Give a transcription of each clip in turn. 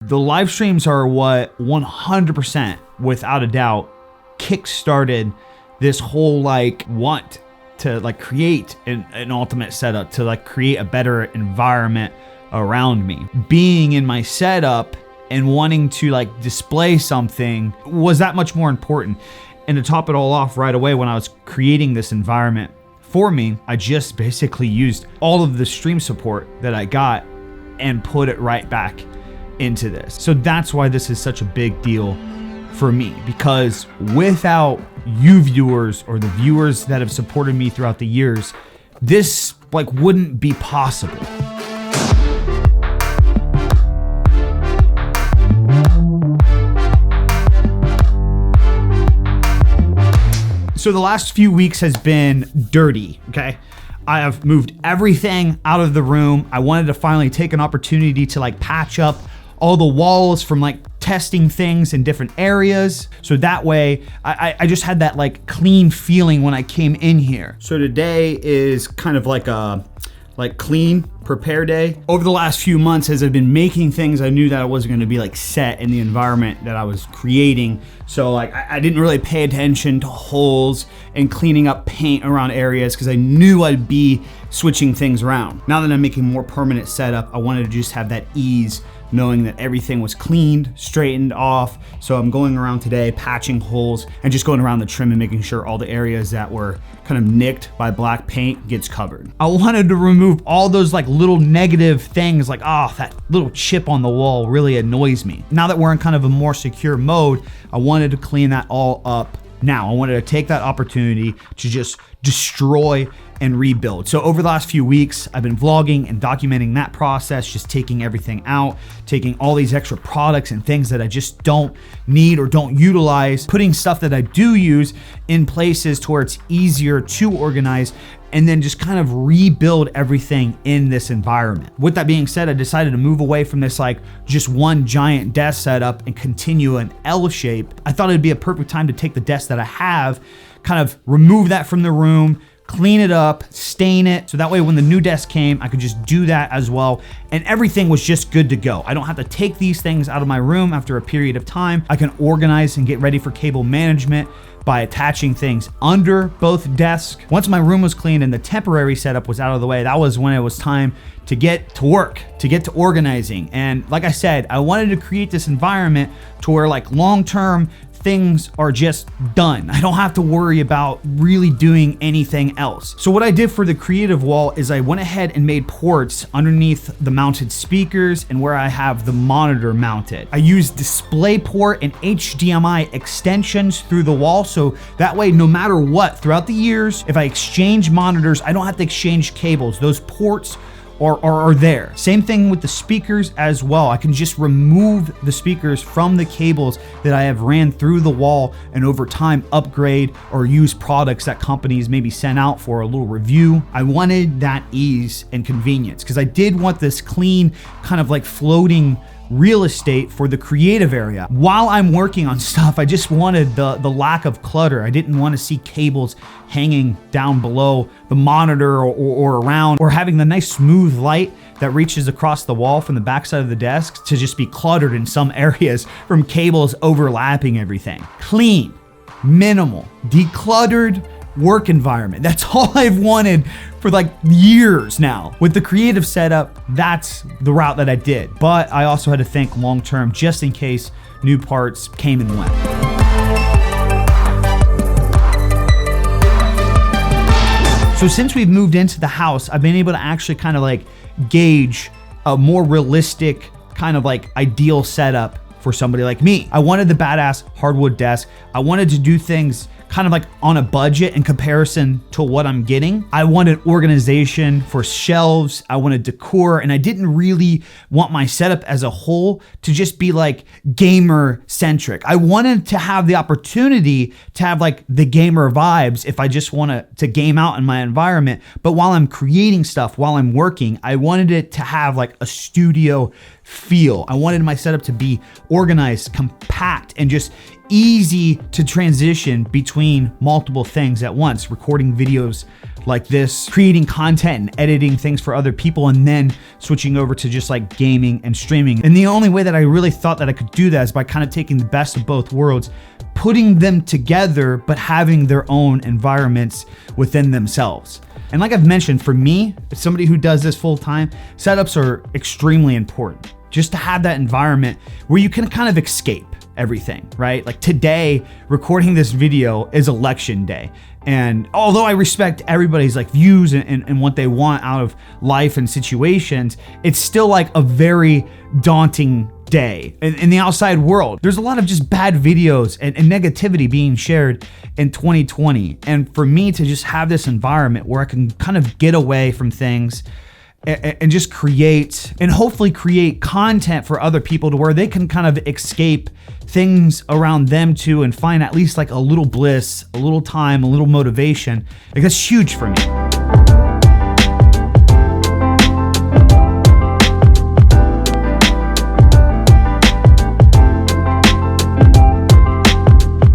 The live streams are what 100%, without a doubt, kickstarted this whole like want to like create an ultimate setup, to like create a better environment around me. Being in my setup and wanting to like display something was that much more important. And to top it all off right away, when I was creating this environment for me, I just basically used all of the stream support that I got and put it right back into this. So that's why this is such a big deal for me, because without you viewers or the viewers that have supported me throughout the years, this like wouldn't be possible. So the last few weeks has been dirty, okay? I have moved everything out of the room. I wanted to finally take an opportunity to like patch up all the walls from like testing things in different areas. So that way I just had that like clean feeling when I came in here. So today is kind of like a clean prepare day. Over the last few months, as I've been making things, I knew that I wasn't gonna be like set in the environment that I was creating. So like I didn't really pay attention to holes and cleaning up paint around areas because I knew I'd be switching things around. Now that I'm making more permanent setup, I wanted to just have that ease knowing that everything was cleaned, straightened off. So I'm going around today, patching holes and just going around the trim and making sure all the areas that were kind of nicked by black paint gets covered. I wanted to remove all those like little negative things like, oh, that little chip on the wall really annoys me. Now that we're in kind of a more secure mode, I wanted to clean that all up now. I wanted to take that opportunity to just destroy and rebuild. So over the last few weeks, I've been vlogging and documenting that process, just taking everything out, taking all these extra products and things that I just don't need or don't utilize, putting stuff that I do use in places to where it's easier to organize, and then just kind of rebuild everything in this environment. With that being said, I decided to move away from this like just one giant desk setup and continue an L shape. I thought it'd be a perfect time to take the desk that I have, kind of remove that from the room, clean it up, stain it, so that way when the new desk came, I could just do that as well, and everything was just good to go. I don't have to take these things out of my room after a period of time. I can organize and get ready for cable management by attaching things under both desks. Once my room was clean and the temporary setup was out of the way, that was when it was time to get to work, to get to organizing. And like I said, I wanted to create this environment to where like long-term things are just done. I don't have to worry about really doing anything else. So what I did for the creative wall is I went ahead and made ports underneath the mounted speakers and where I have the monitor mounted. I used DisplayPort and HDMI extensions through the wall, so that way no matter what, throughout the years, if I exchange monitors, I don't have to exchange cables. Those ports are there. Same thing with the speakers as well. I can just remove the speakers from the cables that I have ran through the wall and over time upgrade or use products that companies maybe sent out for a little review. I wanted that ease and convenience because I did want this clean kind of like floating real estate for the creative area. While I'm working on stuff, I just wanted the lack of clutter. I didn't want to see cables hanging down below the monitor or around, or having the nice smooth light that reaches across the wall from the backside of the desk to just be cluttered in some areas from cables overlapping everything. Clean, minimal, decluttered work environment. That's all I've wanted for like years now. With the creative setup, that's the route that I did. But I also had to think long-term just in case new parts came and went. So since we've moved into the house, I've been able to actually kind of like gauge a more realistic kind of like ideal setup for somebody like me. I wanted the badass hardwood desk. I wanted to do things kind of like on a budget in comparison to what I'm getting. I wanted organization for shelves. I wanted decor, and I didn't really want my setup as a whole to just be like gamer centric. I wanted to have the opportunity to have like the gamer vibes if I just want to game out in my environment. But while I'm creating stuff, while I'm working, I wanted it to have like a studio feel. I wanted my setup to be organized, compact, and just easy to transition between multiple things at once, recording videos like this, creating content and editing things for other people, and then switching over to just like gaming and streaming. And the only way that I really thought that I could do that is by kind of taking the best of both worlds, putting them together, but having their own environments within themselves. And like I've mentioned, for me, as somebody who does this full time, setups are extremely important. Just to have that environment where you can kind of escape everything, right? Like today, recording this video is election day. And although I respect everybody's like views and what they want out of life and situations, it's still like a very daunting day in the outside world. There's a lot of just bad videos and negativity being shared in 2020. And for me to just have this environment where I can kind of get away from things and just create and hopefully create content for other people to where they can kind of escape things around them too and find at least like a little bliss, a little time, a little motivation. Like that's huge for me.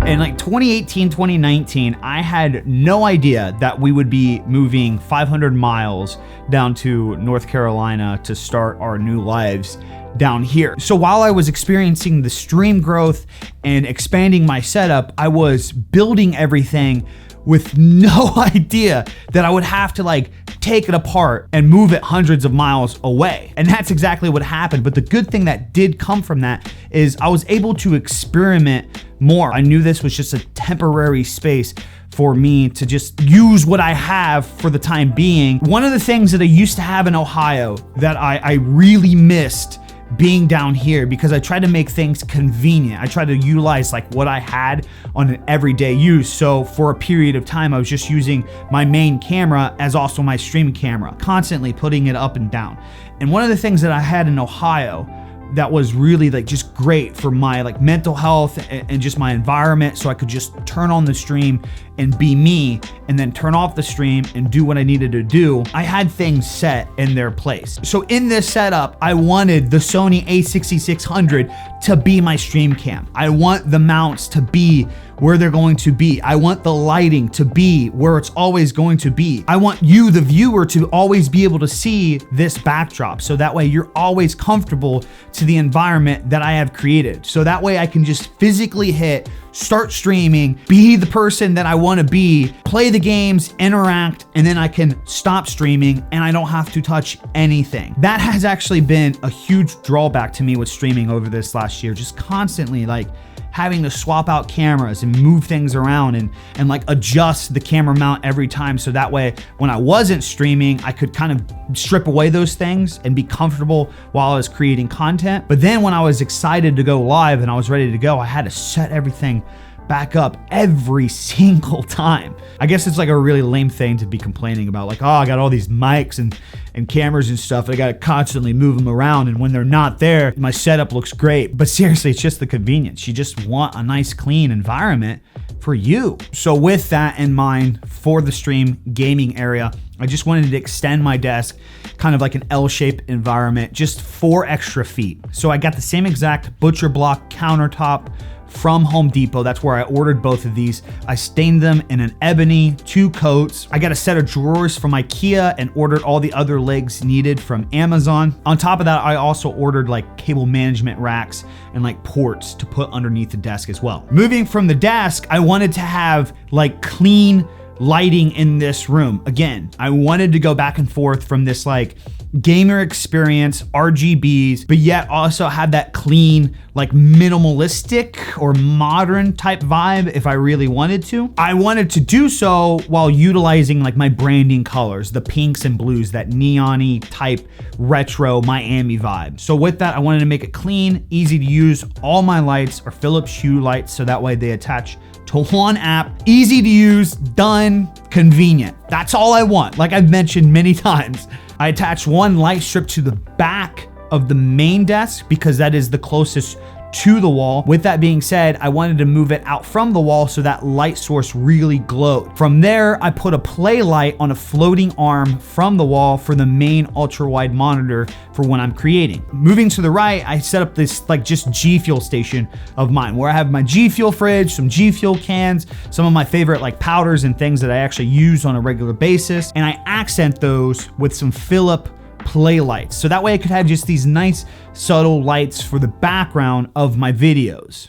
In like 2018, 2019, I had no idea that we would be moving 500 miles down to North Carolina to start our new lives down here. So while I was experiencing the stream growth and expanding my setup, I was building everything with no idea that I would have to like take it apart and move it hundreds of miles away. And that's exactly what happened. But the good thing that did come from that is I was able to experiment more. I knew this was just a temporary space for me to just use what I have for the time being. One of the things that I used to have in Ohio that I really missed being down here, because I tried to make things convenient. I tried to utilize like what I had on an everyday use. So for a period of time, I was just using my main camera as also my stream camera, constantly putting it up and down. And one of the things that I had in Ohio that was really like just great for my like mental health and just my environment, so I could just turn on the stream and be me, and then turn off the stream and do what I needed to do. I had things set in their place. So in this setup, I wanted the Sony a6600 to be my stream cam. I want the mounts to be where they're going to be. I want the lighting to be where it's always going to be. I want you, the viewer, to always be able to see this backdrop. So that way you're always comfortable to the environment that I have created. So that way I can just physically hit start streaming, be the person that I want to be, play the games, interact, and then I can stop streaming and I don't have to touch anything. That has actually been a huge drawback to me with streaming over this last year, just constantly like having to swap out cameras and move things around and like adjust the camera mount every time. So that way, when I wasn't streaming, I could kind of strip away those things and be comfortable while I was creating content. But then when I was excited to go live and I was ready to go, I had to set everything back up every single time. I guess it's like a really lame thing to be complaining about, like, oh, I got all these mics and cameras and stuff, and I gotta constantly move them around, and when they're not there, my setup looks great. But seriously, it's just the convenience. You just want a nice, clean environment for you. So with that in mind, for the stream gaming area, I just wanted to extend my desk kind of like an L-shaped environment, just 4 extra feet. So I got the same exact butcher block countertop from Home Depot. That's where I ordered both of these. I stained them in an ebony, 2 coats. I got a set of drawers from IKEA and ordered all the other legs needed from Amazon. On top of that, I also ordered like cable management racks and like ports to put underneath the desk as well. Moving from the desk, I wanted to have like clean lighting in this room. Again, I wanted to go back and forth from this like gamer experience, RGBs, but yet also have that clean, like minimalistic or modern type vibe if I really wanted to. I wanted to do so while utilizing like my branding colors, the pinks and blues, that neon-y type retro Miami vibe. So with that, I wanted to make it clean, easy to use. All my lights are Philips Hue lights, so that way they attach to one app, easy to use, done, convenient. That's all I want. Like I've mentioned many times, I attach one light strip to the back of the main desk because that is the closest to the wall. With that being said, I wanted to move it out from the wall so that light source really glowed. From there, I put a play light on a floating arm from the wall for the main ultra wide monitor for when I'm creating. Moving to the right, I set up this like just G Fuel station of mine where I have my G Fuel fridge, some G Fuel cans, some of my favorite like powders and things that I actually use on a regular basis. And I accent those with some Philip play lights. So that way I could have just these nice subtle lights for the background of my videos.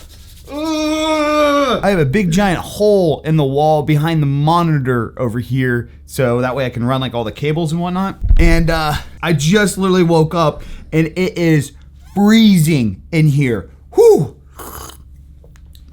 I have a big giant hole in the wall behind the monitor over here, so that way I can run like all the cables and whatnot. And I just literally woke up and it is freezing in here. Whew.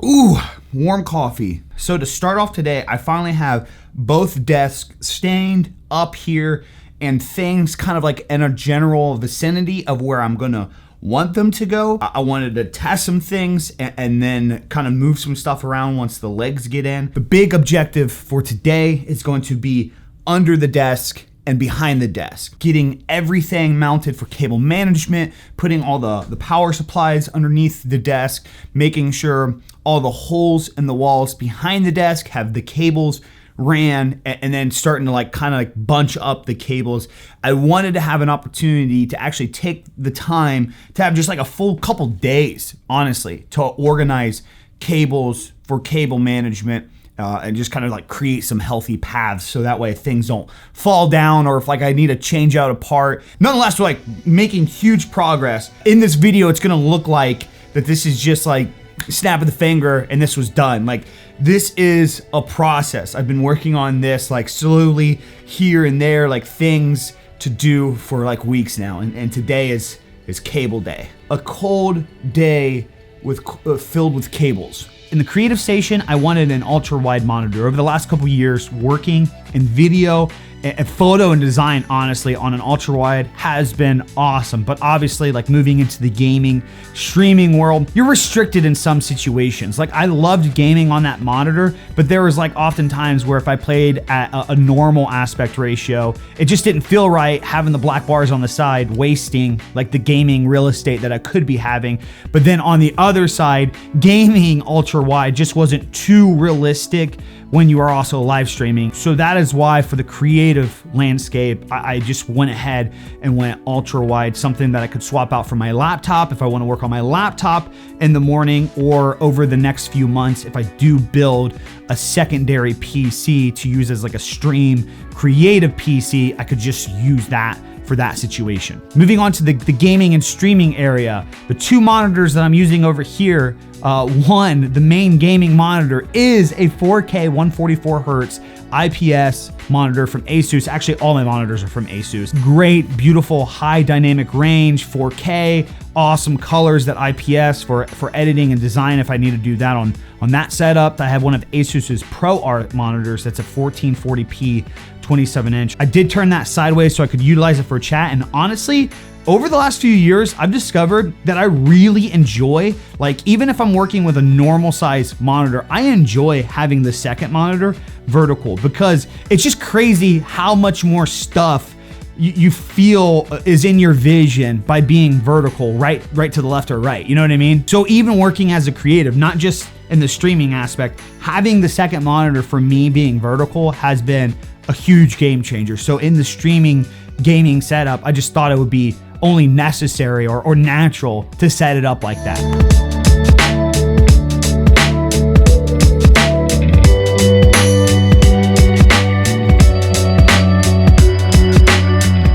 Ooh, warm coffee. So to start off today, I finally have both desks stained up here and things kind of like in a general vicinity of where I'm gonna want them to go. I wanted to test some things and then kind of move some stuff around once the legs get in. The big objective for today is going to be under the desk and behind the desk, getting everything mounted for cable management, putting all the power supplies underneath the desk, making sure all the holes in the walls behind the desk have the cables ran, and then starting to like kind of like bunch up the cables. I wanted to have an opportunity to actually take the time to have just like a full couple days, honestly, to organize cables for cable management and just kind of like create some healthy paths so that way things don't fall down, or if like I need to change out a part. Nonetheless, we're like making huge progress. In this video, it's gonna look like that this is just like snap of the finger and this was done. Like, this is a process. I've been working on this like slowly here and there, like things to do for like weeks now. And today is cable day. A cold day with filled with cables. In the creative station, I wanted an ultra wide monitor. Over the last couple years, working in video and photo and design, honestly, on an ultra wide has been awesome. But obviously, like moving into the gaming, streaming world, you're restricted in some situations. Like, I loved gaming on that monitor, but there was like often times where if I played at a normal aspect ratio, it just didn't feel right having the black bars on the side, wasting like the gaming real estate that I could be having. But then on the other side, gaming ultra wide just wasn't too realistic when you are also live streaming. So that is why for the creative landscape, I just went ahead and went ultra wide, something that I could swap out for my laptop if I want to work on my laptop in the morning, or over the next few months if I do build a secondary PC to use as like a stream creative PC, I could just use that for that situation. Moving on to the gaming and streaming area, the two monitors that I'm using over here, the main gaming monitor is a 4K 144 hertz IPS monitor from Asus. Actually, all my monitors are from Asus. Great, beautiful, high dynamic range, 4K, awesome colors, that IPS for editing and design if I need to do that on that setup. I have one of Asus's ProArt monitors that's a 1440p 27-inch. I did turn that sideways so I could utilize it for chat, and honestly, over the last few years, I've discovered that I really enjoy, like, even if I'm working with a normal size monitor, I enjoy having the second monitor vertical, because it's just crazy how much more stuff you feel is in your vision by being vertical, right to the left or right, you know what I mean? So even working as a creative, not just in the streaming aspect, having the second monitor for me being vertical has been a huge game changer. So in the streaming gaming setup, I just thought it would be only necessary or natural to set it up like that.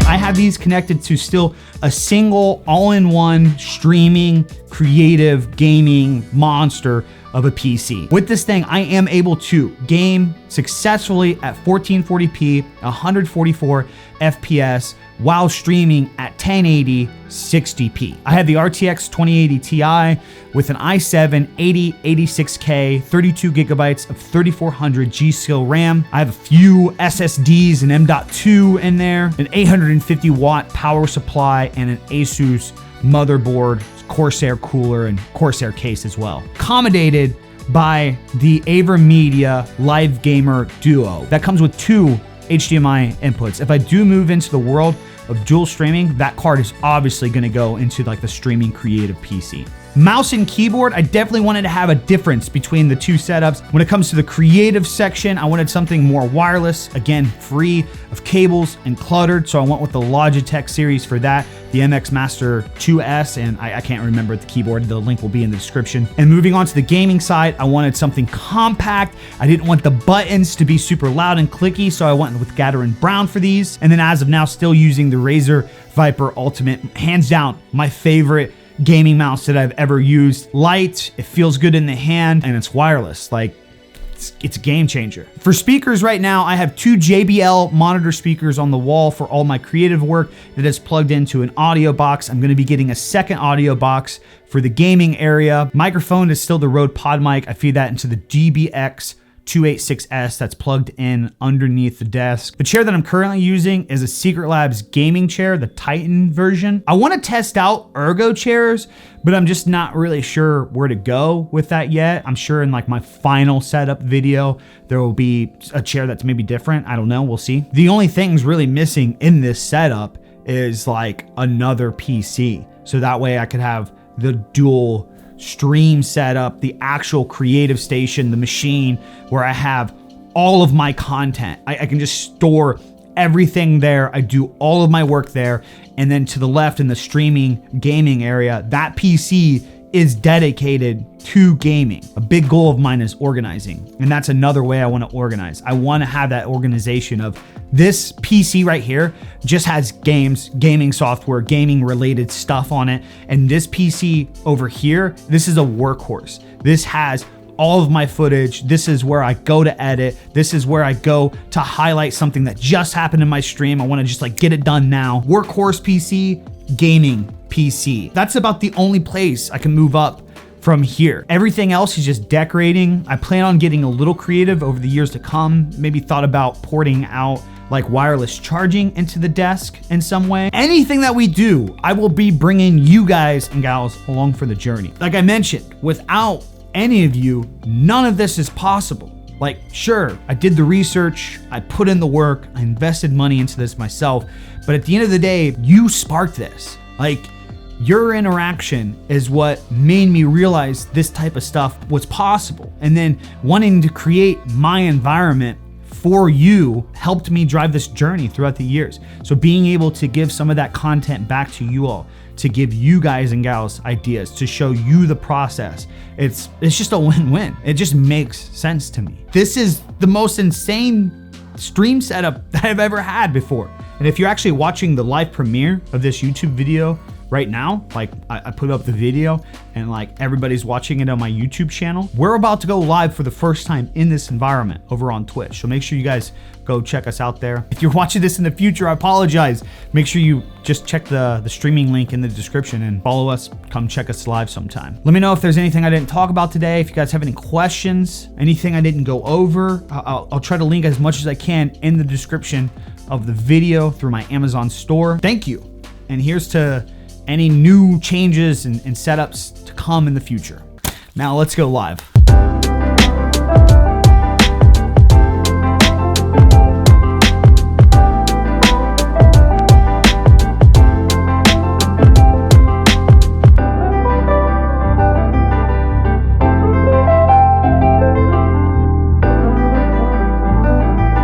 I have these connected to still a single all-in-one streaming, creative, gaming monster of a PC. With this thing, I am able to game successfully at 1440p, 144 FPS, while streaming at 1080 60p. I have the RTX 2080 Ti with an i7 8086K, 32 gigabytes of 3400 G.Skill RAM. I have a few SSDs and M.2 in there, an 850 watt power supply, and an Asus motherboard, Corsair cooler, and Corsair case as well. Accommodated by the AverMedia Live Gamer Duo that comes with two HDMI inputs. If I do move into the world of dual streaming, that card is obviously going to go into like the streaming creative PC. Mouse and keyboard, I definitely wanted to have a difference between the two setups. When it comes to the creative section, I wanted something more wireless, again, free of cables and cluttered, so I went with the Logitech series for that, the MX Master 2S, and I can't remember the keyboard, the link will be in the description. And moving on to the gaming side, I wanted something compact. I didn't want the buttons to be super loud and clicky, so I went with Gathering Brown for these. And then as of now, still using the Razer Viper Ultimate, hands down, my favorite gaming mouse that I've ever used. Light, it feels good in the hand, and it's wireless. Like, it's a game changer. For speakers right now, I have 2 JBL monitor speakers on the wall for all my creative work that is plugged into an audio box. I'm gonna be getting a second audio box for the gaming area. Microphone is still the Rode Pod mic. I feed that into the GBX 286S that's plugged in underneath the desk. The chair that I'm currently using is a Secret Labs gaming chair, the Titan version. I want to test out ergo chairs, but I'm just not really sure where to go with that yet. I'm sure in like my final setup video, there will be a chair that's maybe different. I don't know, we'll see. The only things really missing in this setup is like another PC. So that way I could have the dual stream setup, the actual creative station, the machine where I have all of my content. I can just store everything there. I do all of my work there. And then to the left in the streaming gaming area, that PC is dedicated to gaming. A big goal of mine is organizing. And that's another way I want to organize. I want to have that organization of this PC right here just has games, gaming software, gaming related stuff on it. And this PC over here, this is a workhorse. This has all of my footage. This is where I go to edit. This is where I go to highlight something that just happened in my stream. I want to just like get it done now. Workhorse PC, gaming PC. That's about the only place I can move up from here. Everything else is just decorating. I plan on getting a little creative over the years to come. Maybe thought about porting out like wireless charging into the desk in some way. Anything that we do, I will be bringing you guys and gals along for the journey. Like I mentioned, without any of you, none of this is possible. Like, sure, I did the research, I put in the work, I invested money into this myself, but at the end of the day, you sparked this. Like, your interaction is what made me realize this type of stuff was possible. And then wanting to create my environment for you helped me drive this journey throughout the years. So being able to give some of that content back to you all, to give you guys and gals ideas, to show you the process, it's just a win-win. It just makes sense to me. This is the most insane stream setup that I've ever had before. And if you're actually watching the live premiere of this YouTube video right now, like I put up the video and like everybody's watching it on my YouTube channel. We're about to go live for the first time in this environment over on Twitch. So make sure you guys go check us out there. If you're watching this in the future, I apologize. Make sure you just check the streaming link in the description and follow us. Come check us live sometime. Let me know if there's anything I didn't talk about today. If you guys have any questions, anything I didn't go over, I'll try to link as much as I can in the description of the video through my Amazon store. Thank you. And here's to any new changes and setups to come in the future. Now let's go live.